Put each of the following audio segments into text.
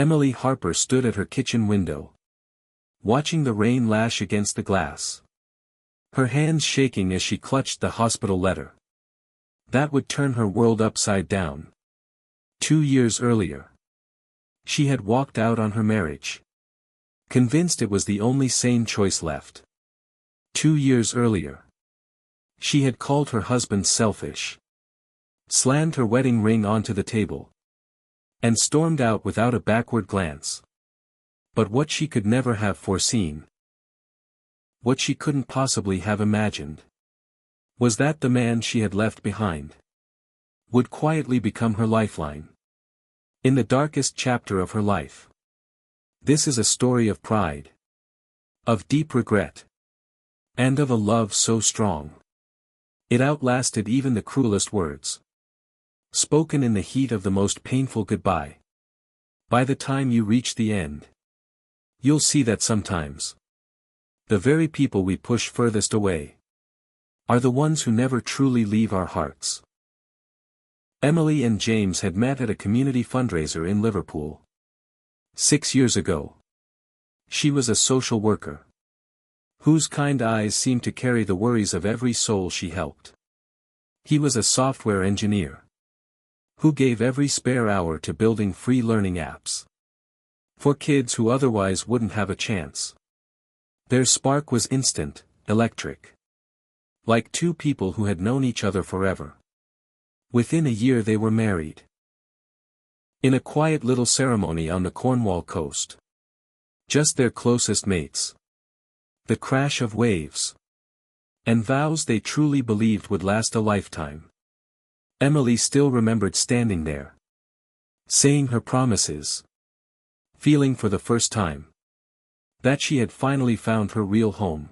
Emily Harper stood at her kitchen window, watching the rain lash against the glass. Her hands shaking as she clutched the hospital letter. That would turn her world upside down. 2 years earlier, she had walked out on her marriage, convinced it was the only sane choice left. 2 years earlier, she had called her husband selfish, slammed her wedding ring onto the table, and stormed out without a backward glance. But what she could never have foreseen, what she couldn't possibly have imagined, was that the man she had left behind would quietly become her lifeline in the darkest chapter of her life. This is a story of pride, of deep regret, and of a love so strong it outlasted even the cruelest words, spoken in the heat of the most painful goodbye. By the time you reach the end, you'll see that sometimes the very people we push furthest away are the ones who never truly leave our hearts. Emily and James had met at a community fundraiser in Liverpool 6 years ago. She was a social worker whose kind eyes seemed to carry the worries of every soul she helped. He was a software engineer who gave every spare hour to building free learning apps for kids who otherwise wouldn't have a chance. Their spark was instant, electric. Like two people who had known each other forever. Within a year they were married. In a quiet little ceremony on the Cornwall coast. Just their closest mates. The crash of waves. And vows they truly believed would last a lifetime. Emily still remembered standing there, saying her promises, feeling for the first time that she had finally found her real home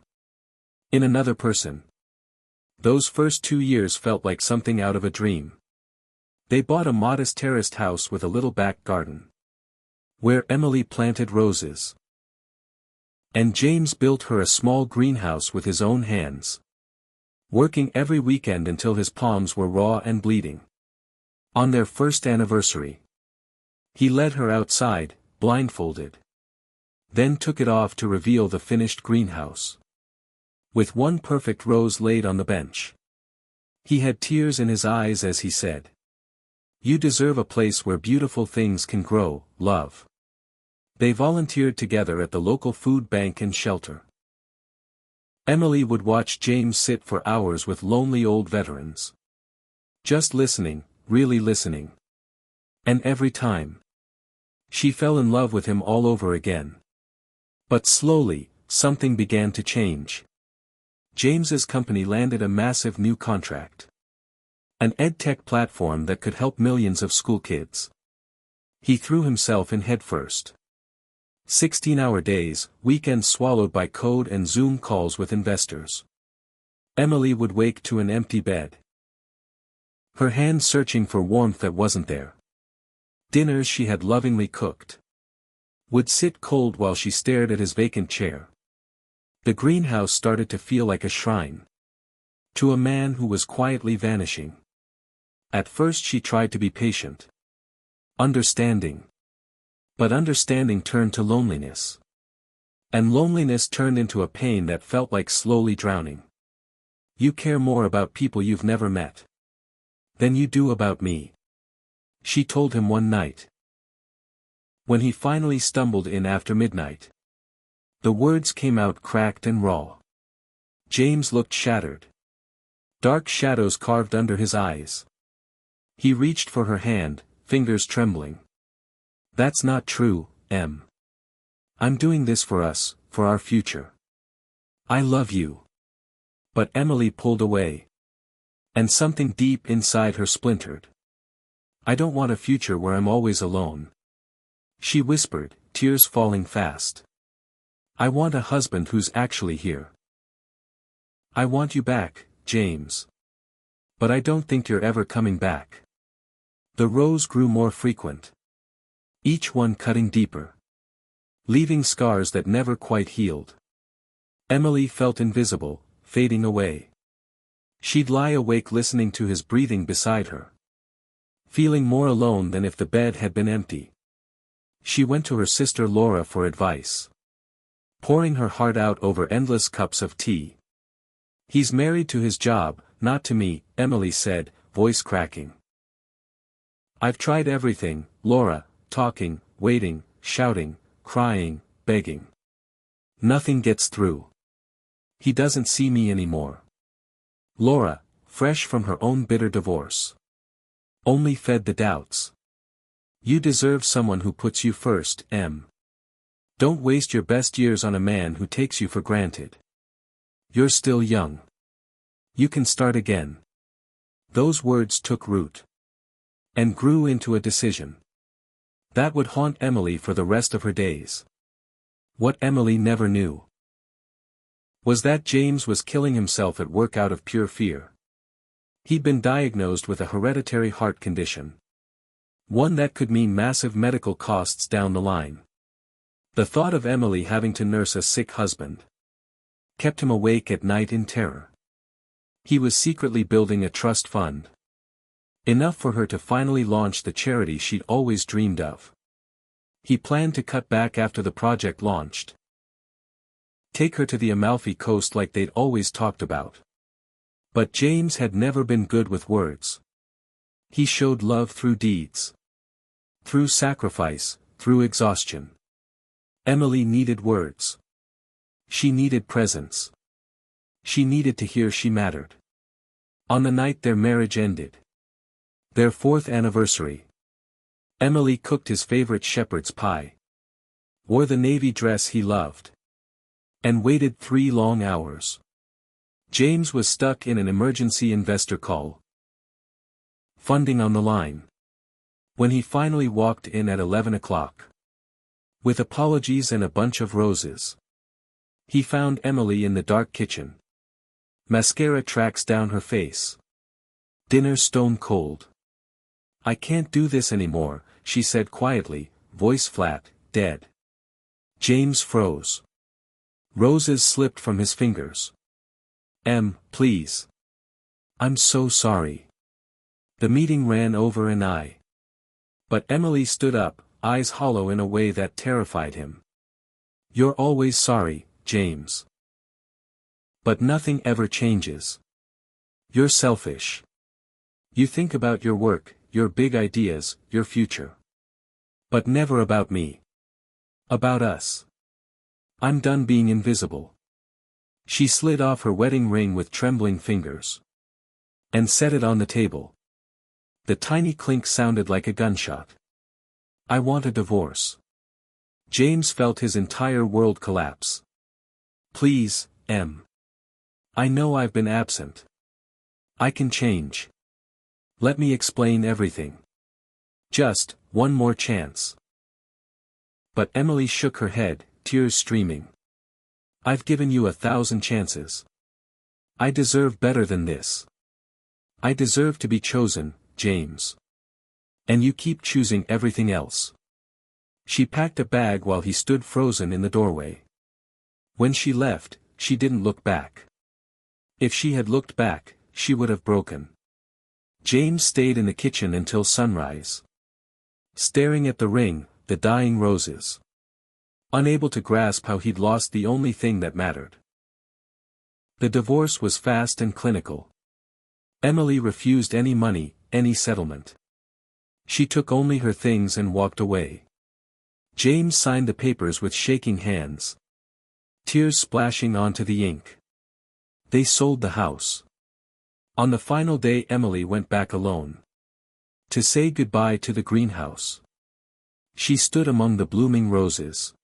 in another person. Those first 2 years felt like something out of a dream. They bought a modest terraced house with a little back garden, where Emily planted roses, and James built her a small greenhouse with his own hands, working every weekend until his palms were raw and bleeding. On their first anniversary, he led her outside, blindfolded, then took it off to reveal the finished greenhouse, with one perfect rose laid on the bench. He had tears in his eyes as he said, "You deserve a place where beautiful things can grow, love." They volunteered together at the local food bank and shelter. Emily would watch James sit for hours with lonely old veterans, just listening, really listening. And every time, she fell in love with him all over again. But slowly, something began to change. James's company landed a massive new contract. An edtech platform that could help millions of school kids. He threw himself in headfirst. 16-hour days, weekends swallowed by code and Zoom calls with investors. Emily would wake to an empty bed, her hands searching for warmth that wasn't there. Dinners she had lovingly cooked would sit cold while she stared at his vacant chair. The greenhouse started to feel like a shrine to a man who was quietly vanishing. At first she tried to be patient, understanding. But understanding turned to loneliness. And loneliness turned into a pain that felt like slowly drowning. You care more about people you've never met than you do about me, she told him one night, when he finally stumbled in after midnight. The words came out cracked and raw. James looked shattered. Dark shadows carved under his eyes. He reached for her hand, fingers trembling. "That's not true, Em. I'm doing this for us, for our future. I love you." But Emily pulled away. And something deep inside her splintered. "I don't want a future where I'm always alone," she whispered, tears falling fast. "I want a husband who's actually here. I want you back, James. But I don't think you're ever coming back." The rows grew more frequent, each one cutting deeper, leaving scars that never quite healed. Emily felt invisible, fading away. She'd lie awake listening to his breathing beside her, feeling more alone than if the bed had been empty. She went to her sister Laura for advice, pouring her heart out over endless cups of tea. "He's married to his job, not to me," Emily said, voice cracking. "I've tried everything, Laura, talking, waiting, shouting, crying, begging. Nothing gets through. He doesn't see me anymore." Laura, fresh from her own bitter divorce, only fed the doubts. "You deserve someone who puts you first, Em. Don't waste your best years on a man who takes you for granted. You're still young. You can start again." Those words took root and grew into a decision that would haunt Emily for the rest of her days. What Emily never knew was that James was killing himself at work out of pure fear. He'd been diagnosed with a hereditary heart condition, one that could mean massive medical costs down the line. The thought of Emily having to nurse a sick husband kept him awake at night in terror. He was secretly building a trust fund, enough for her to finally launch the charity she'd always dreamed of. He planned to cut back after the project launched, take her to the Amalfi Coast like they'd always talked about. But James had never been good with words. He showed love through deeds, through sacrifice, through exhaustion. Emily needed words. She needed presence. She needed to hear she mattered. On the night their marriage ended, their 4th anniversary, Emily cooked his favorite shepherd's pie, wore the navy dress he loved, and waited 3 long hours. James was stuck in an emergency investor call, funding on the line, when he finally walked in at 11 o'clock. With apologies and a bunch of roses. He found Emily in the dark kitchen. Mascara tracks down her face. Dinner stone cold. "I can't do this anymore," she said quietly, voice flat, dead. James froze. Roses slipped from his fingers. "Em, please. I'm so sorry." The meeting ran over But Emily stood up, eyes hollow in a way that terrified him. "You're always sorry, James. But nothing ever changes. You're selfish. You think about your work, your big ideas, your future. But never about me. About us. I'm done being invisible." She slid off her wedding ring with trembling fingers and set it on the table. The tiny clink sounded like a gunshot. "I want a divorce." James felt his entire world collapse. "Please, Em. I know I've been absent. I can change. Let me explain everything. Just, one more chance." But Emily shook her head, tears streaming. "I've given you 1,000 chances. I deserve better than this. I deserve to be chosen, James. And you keep choosing everything else." She packed a bag while he stood frozen in the doorway. When she left, she didn't look back. If she had looked back, she would have broken. James stayed in the kitchen until sunrise, staring at the ring, the dying roses, unable to grasp how he'd lost the only thing that mattered. The divorce was fast and clinical. Emily refused any money, any settlement. She took only her things and walked away. James signed the papers with shaking hands, tears splashing onto the ink. They sold the house. On the final day Emily went back alone, to say goodbye to the greenhouse. She stood among the blooming roses.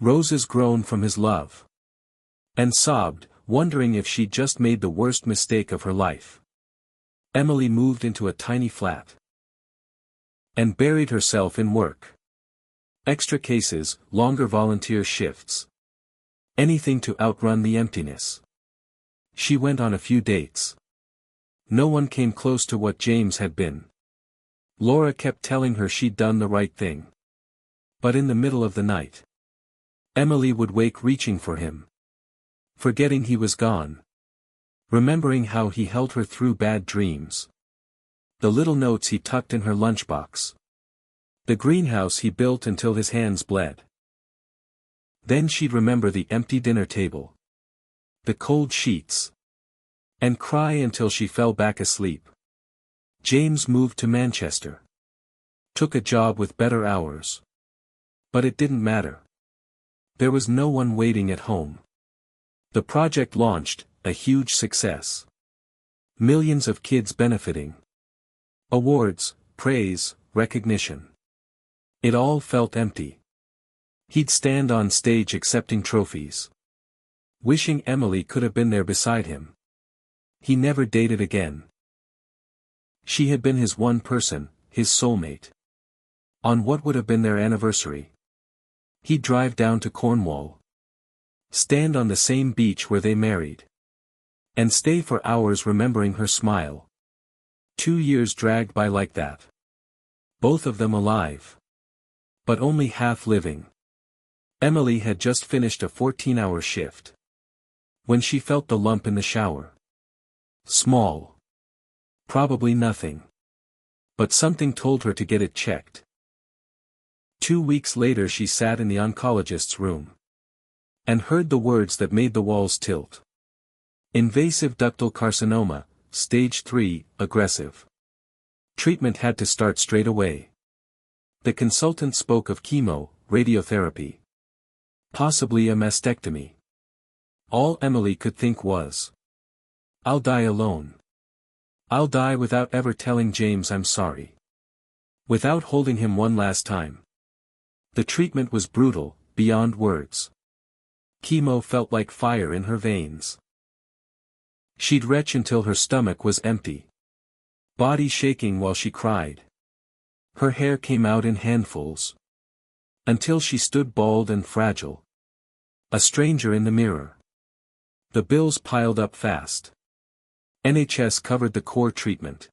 Roses grown from his love. And sobbed, wondering if she'd just made the worst mistake of her life. Emily moved into a tiny flat and buried herself in work. Extra cases, longer volunteer shifts. Anything to outrun the emptiness. She went on a few dates. No one came close to what James had been. Laura kept telling her she'd done the right thing. But in the middle of the night, Emily would wake reaching for him, forgetting he was gone, remembering how he held her through bad dreams, the little notes he tucked in her lunchbox, The greenhouse he built until his hands bled. Then she'd remember the empty dinner table. The cold sheets. And cry until she fell back asleep. James moved to Manchester. Took a job with better hours. But it didn't matter. There was no one waiting at home. The project launched, a huge success. Millions of kids benefiting. Awards, praise, recognition. It all felt empty. He'd stand on stage accepting trophies. Wishing Emily could have been there beside him. He never dated again. She had been his one person, his soulmate. On what would have been their anniversary. He'd drive down to Cornwall. Stand on the same beach where they married. And stay for hours remembering her smile. 2 years dragged by like that. Both of them alive. But only half living. Emily had just finished a 14-hour shift. When she felt the lump in the shower. Small. Probably nothing. But something told her to get it checked. 2 weeks later she sat in the oncologist's room. And heard the words that made the walls tilt. Invasive ductal carcinoma, stage 3, aggressive. Treatment had to start straight away. The consultant spoke of chemo, radiotherapy. Possibly a mastectomy. All Emily could think was, I'll die alone. I'll die without ever telling James I'm sorry. Without holding him one last time. The treatment was brutal, beyond words. Chemo felt like fire in her veins. She'd retch until her stomach was empty. Body shaking while she cried. Her hair came out in handfuls. Until she stood bald and fragile. A stranger in the mirror. The bills piled up fast. NHS covered the core treatment.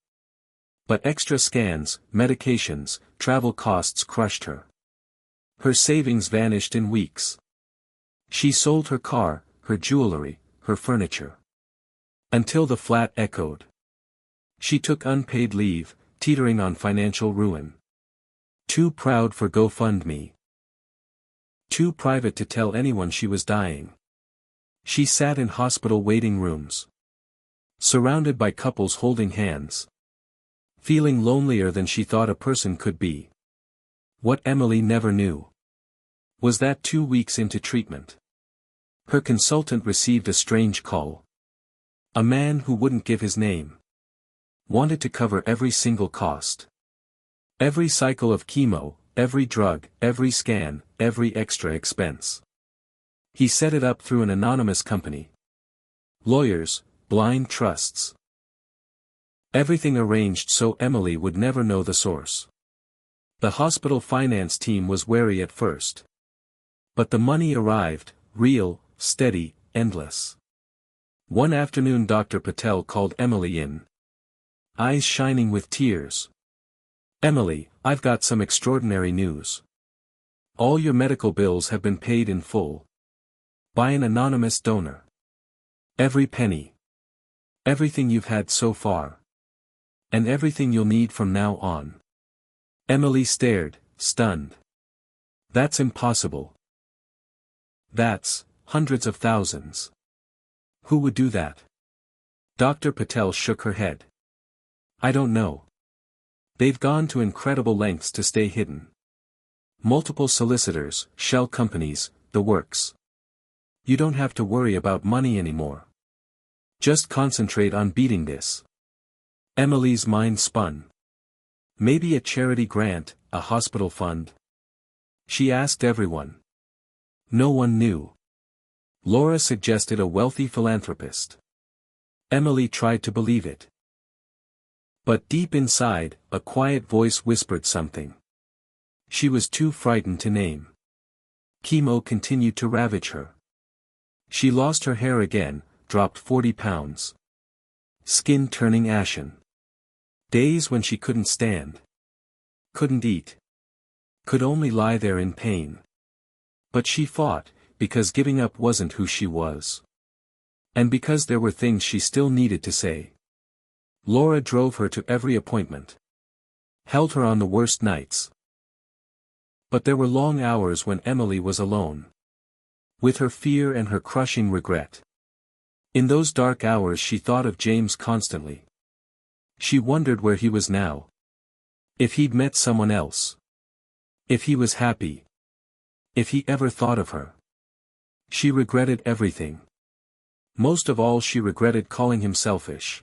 But extra scans, medications, travel costs crushed her. Her savings vanished in weeks. She sold her car, her jewelry, her furniture. Until the flat echoed. She took unpaid leave, teetering on financial ruin. Too proud for GoFundMe. Too private to tell anyone she was dying. She sat in hospital waiting rooms. Surrounded by couples holding hands. Feeling lonelier than she thought a person could be. What Emily never knew. Was that 2 weeks into treatment. Her consultant received a strange call. A man who wouldn't give his name. Wanted to cover every single cost. Every cycle of chemo, every drug, every scan, every extra expense. He set it up through an anonymous company. Lawyers, blind trusts. Everything arranged so Emily would never know the source. The hospital finance team was wary at first. But the money arrived, real, steady, endless. One afternoon Dr. Patel called Emily in. Eyes shining with tears. Emily, I've got some extraordinary news. All your medical bills have been paid in full. By an anonymous donor. Every penny. Everything you've had so far. And everything you'll need from now on. Emily stared, stunned. That's impossible. That's hundreds of thousands. Who would do that? Dr. Patel shook her head. I don't know. They've gone to incredible lengths to stay hidden. Multiple solicitors, shell companies, the works. You don't have to worry about money anymore. Just concentrate on beating this. Emily's mind spun. Maybe a charity grant, a hospital fund. She asked everyone. No one knew. Laura suggested a wealthy philanthropist. Emily tried to believe it. But deep inside, a quiet voice whispered something. She was too frightened to name. Chemo continued to ravage her. She lost her hair again, dropped 40 pounds. Skin turning ashen. Days when she couldn't stand. Couldn't eat. Could only lie there in pain. But she fought, because giving up wasn't who she was. And because there were things she still needed to say. Laura drove her to every appointment. Held her on the worst nights. But there were long hours when Emily was alone. With her fear and her crushing regret. In those dark hours she thought of James constantly. She wondered where he was now. If he'd met someone else. If he was happy. If he ever thought of her. She regretted everything. Most of all she regretted calling him selfish.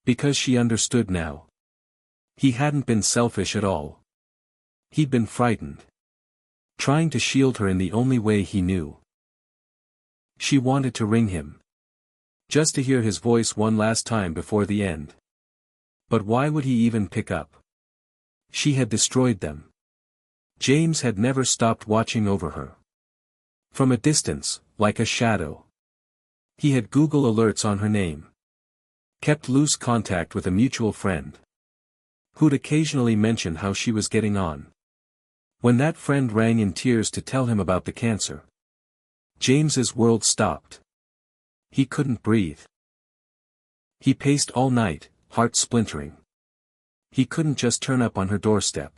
Because she understood now. He hadn't been selfish at all. He'd been frightened. Trying to shield her in the only way he knew. She wanted to ring him. Just to hear his voice one last time before the end. But why would he even pick up? She had destroyed them. James had never stopped watching over her. From a distance, like a shadow. He had Google alerts on her name. Kept loose contact with a mutual friend. Who'd occasionally mention how she was getting on. When that friend rang in tears to tell him about the cancer. James's world stopped. He couldn't breathe. He paced all night, heart splintering. He couldn't just turn up on her doorstep.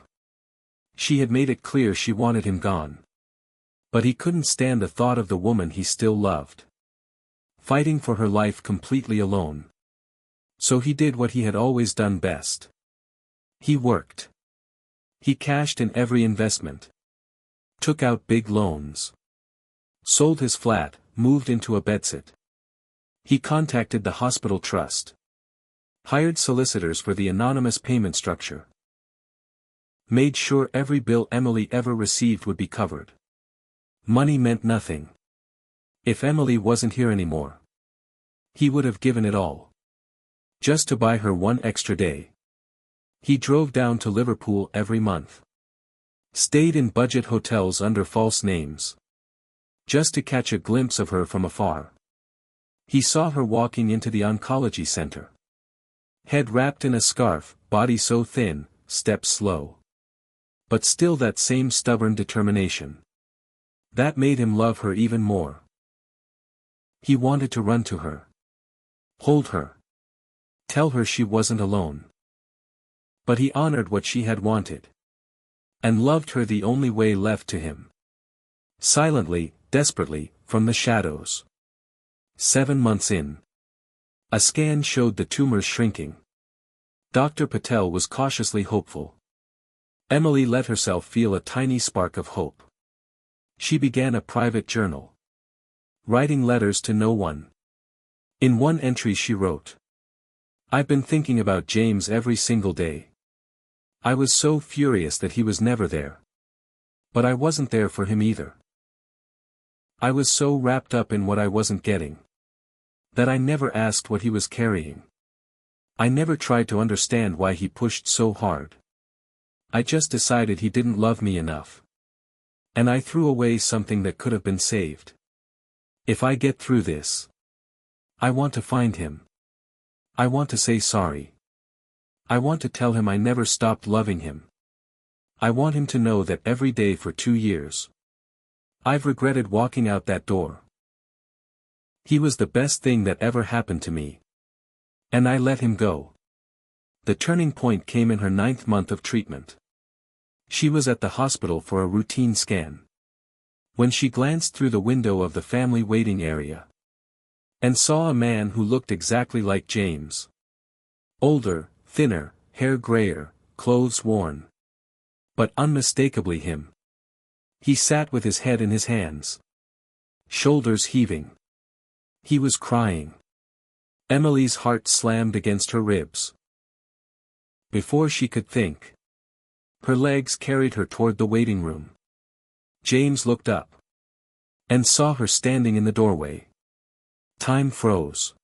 She had made it clear she wanted him gone. But he couldn't stand the thought of the woman he still loved. Fighting for her life completely alone. So he did what he had always done best. He worked. He cashed in every investment. Took out big loans. Sold his flat, moved into a bedsit. He contacted the hospital trust. Hired solicitors for the anonymous payment structure. Made sure every bill Emily ever received would be covered. Money meant nothing. If Emily wasn't here anymore. He would have given it all. Just to buy her one extra day. He drove down to Liverpool every month. Stayed in budget hotels under false names. Just to catch a glimpse of her from afar. He saw her walking into the oncology center. Head wrapped in a scarf, body so thin, steps slow. But still that same stubborn determination. That made him love her even more. He wanted to run to her. Hold her. Tell her she wasn't alone. But he honored what she had wanted. And loved her the only way left to him. Silently, desperately, from the shadows. 7 months in. A scan showed the tumors shrinking. Dr. Patel was cautiously hopeful. Emily let herself feel a tiny spark of hope. She began a private journal. Writing letters to no one. In one entry she wrote. I've been thinking about James every single day. I was so furious that he was never there. But I wasn't there for him either. I was so wrapped up in what I wasn't getting. That I never asked what he was carrying. I never tried to understand why he pushed so hard. I just decided he didn't love me enough. And I threw away something that could have been saved. If I get through this. I want to find him. I want to say sorry. I want to tell him I never stopped loving him. I want him to know that every day for 2 years. I've regretted walking out that door. He was the best thing that ever happened to me. And I let him go. The turning point came in her 9th month of treatment. She was at the hospital for a routine scan. When she glanced through the window of the family waiting area. And saw a man who looked exactly like James. Older, thinner, hair grayer, clothes worn. But unmistakably him. He sat with his head in his hands. Shoulders heaving. He was crying. Emily's heart slammed against her ribs. Before she could think. Her legs carried her toward the waiting room. James looked up. And saw her standing in the doorway. Time froze.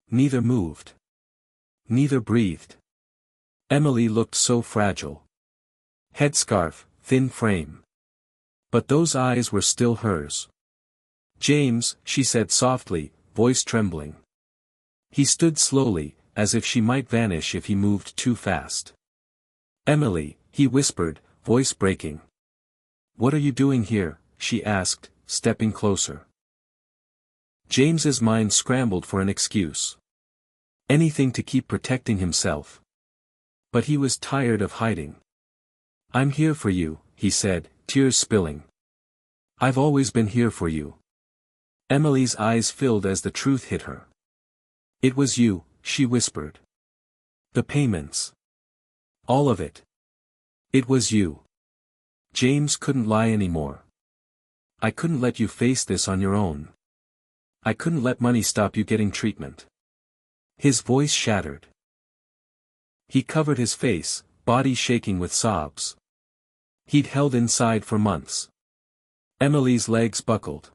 Neither moved. Neither breathed. Emily looked so fragile. Headscarf, thin frame. But those eyes were still hers. James, she said softly, voice trembling. He stood slowly, as if she might vanish if he moved too fast. Emily, he whispered, voice breaking. What are you doing here? She asked, stepping closer. James's mind scrambled for an excuse. Anything to keep protecting himself. But he was tired of hiding. I'm here for you, he said, tears spilling. I've always been here for you. Emily's eyes filled as the truth hit her. It was you, she whispered. The payments. All of it. It was you. James couldn't lie anymore. I couldn't let you face this on your own. I couldn't let money stop you getting treatment. His voice shattered. He covered his face, body shaking with sobs. He'd held inside for months. Emily's legs buckled.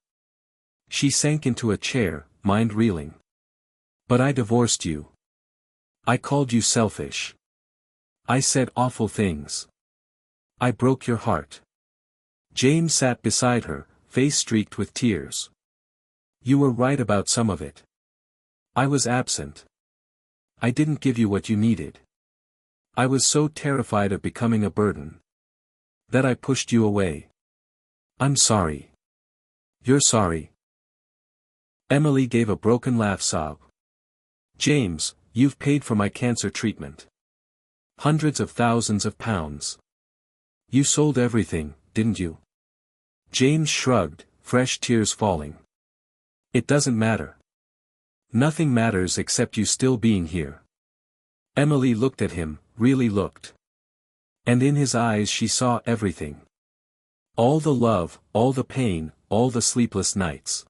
She sank into a chair, mind reeling. But I divorced you. I called you selfish. I said awful things. I broke your heart. James sat beside her, face streaked with tears. You were right about some of it. I was absent. I didn't give you what you needed. I was so terrified of becoming a burden that I pushed you away. I'm sorry. You're sorry. Emily gave a broken laugh sob. James, you've paid for my cancer treatment. Hundreds of thousands of pounds. You sold everything, didn't you? James shrugged, fresh tears falling. It doesn't matter. Nothing matters except you still being here. Emily looked at him, really looked. And in his eyes she saw everything. All the love, all the pain, all the sleepless nights.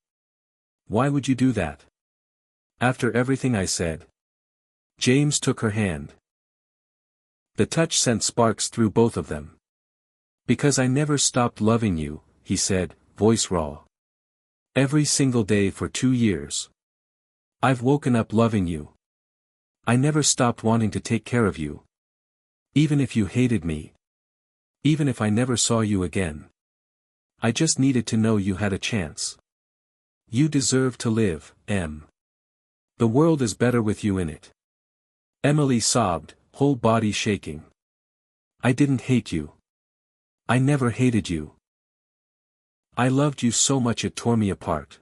Why would you do that? After everything I said. James took her hand. The touch sent sparks through both of them. Because I never stopped loving you, he said, voice raw. Every single day for 2 years. I've woken up loving you. I never stopped wanting to take care of you. Even if you hated me. Even if I never saw you again. I just needed to know you had a chance. You deserve to live, Em. The world is better with you in it. Emily sobbed, whole body shaking. I didn't hate you. I never hated you. I loved you so much it tore me apart.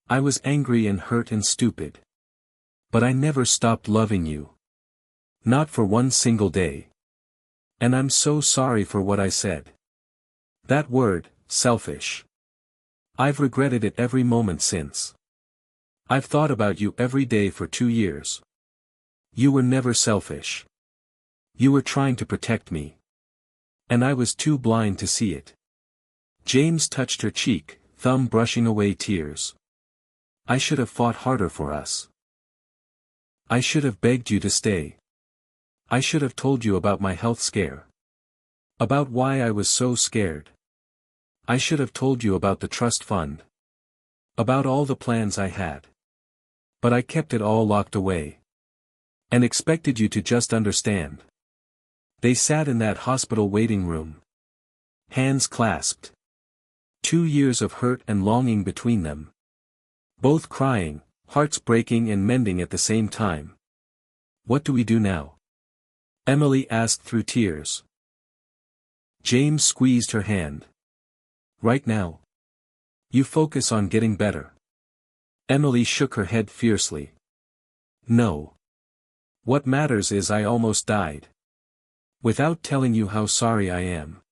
I was angry and hurt and stupid. But I never stopped loving you. Not for one single day. And I'm so sorry for what I said. That word, selfish. I've regretted it every moment since. I've thought about you every day for 2 years. You were never selfish. You were trying to protect me. And I was too blind to see it. James touched her cheek, thumb brushing away tears. I should have fought harder for us. I should have begged you to stay. I should have told you about my health scare. About why I was so scared. I should have told you about the trust fund. About all the plans I had. But I kept it all locked away. And expected you to just understand. They sat in that hospital waiting room. Hands clasped. 2 years of hurt and longing between them. Both crying, hearts breaking and mending at the same time. What do we do now? Emily asked through tears. James squeezed her hand. Right now. You focus on getting better. Emily shook her head fiercely. No. What matters is I almost died. Without telling you how sorry I am.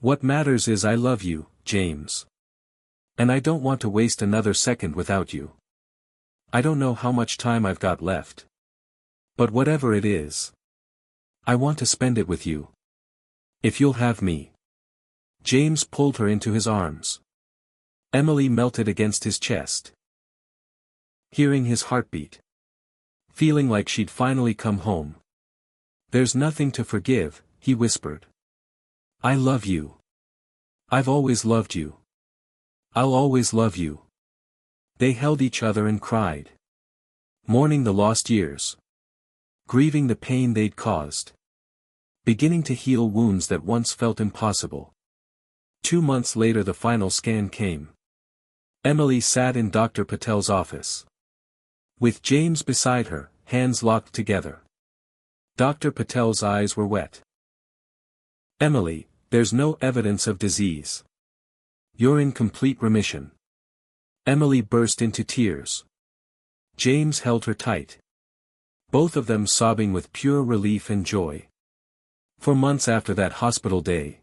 What matters is I love you, James. And I don't want to waste another second without you. I don't know how much time I've got left. But whatever it is. I want to spend it with you. If you'll have me. James pulled her into his arms. Emily melted against his chest. Hearing his heartbeat. Feeling like she'd finally come home. There's nothing to forgive, he whispered. I love you. I've always loved you. I'll always love you. They held each other and cried. Mourning the lost years. Grieving the pain they'd caused. Beginning to heal wounds that once felt impossible. 2 months later the final scan came. Emily sat in Dr. Patel's office. With James beside her, hands locked together. Dr. Patel's eyes were wet. Emily, there's no evidence of disease. You're in complete remission. Emily burst into tears. James held her tight. Both of them sobbing with pure relief and joy. For months after that hospital day.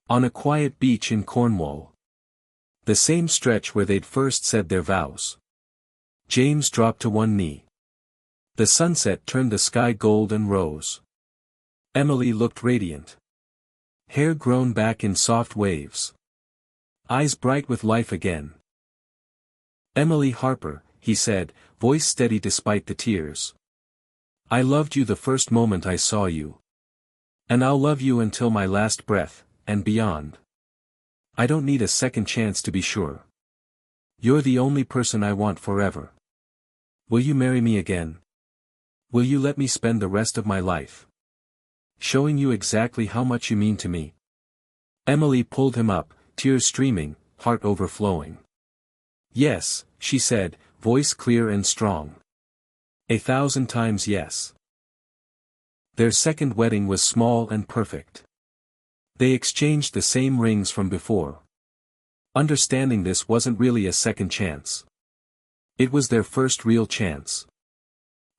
On a quiet beach in Cornwall. The same stretch where they'd first said their vows. James dropped to one knee. The sunset turned the sky gold and rose. Emily looked radiant. Hair grown back in soft waves. Eyes bright with life again. "Emily Harper," he said, voice steady despite the tears. "I loved you the first moment I saw you. And I'll love you until my last breath, and beyond. I don't need a second chance to be sure. You're the only person I want forever. Will you marry me again? Will you let me spend the rest of my life showing you exactly how much you mean to me?" Emily pulled him up, tears streaming, heart overflowing. "Yes," she said, voice clear and strong. 1,000 times yes. Their second wedding was small and perfect. They exchanged the same rings from before. Understanding this wasn't really a second chance. It was their first real chance.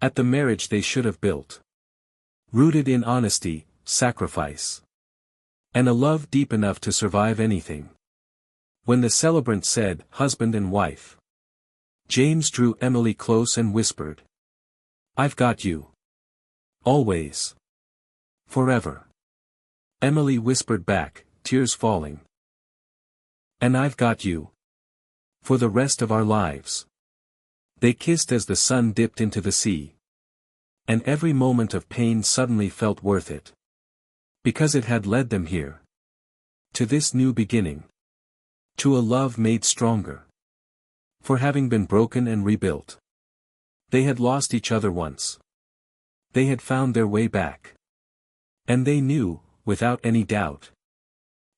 At the marriage they should have built. Rooted in honesty, sacrifice. And a love deep enough to survive anything. When the celebrant said, "Husband and wife," James drew Emily close and whispered, "I've got you. Always. Forever." Emily whispered back, tears falling. "And I've got you. For the rest of our lives." They kissed as the sun dipped into the sea. And every moment of pain suddenly felt worth it. Because it had led them here. To this new beginning. To a love made stronger. For having been broken and rebuilt. They had lost each other once. They had found their way back. And they knew, without any doubt,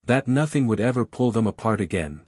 that nothing would ever pull them apart again.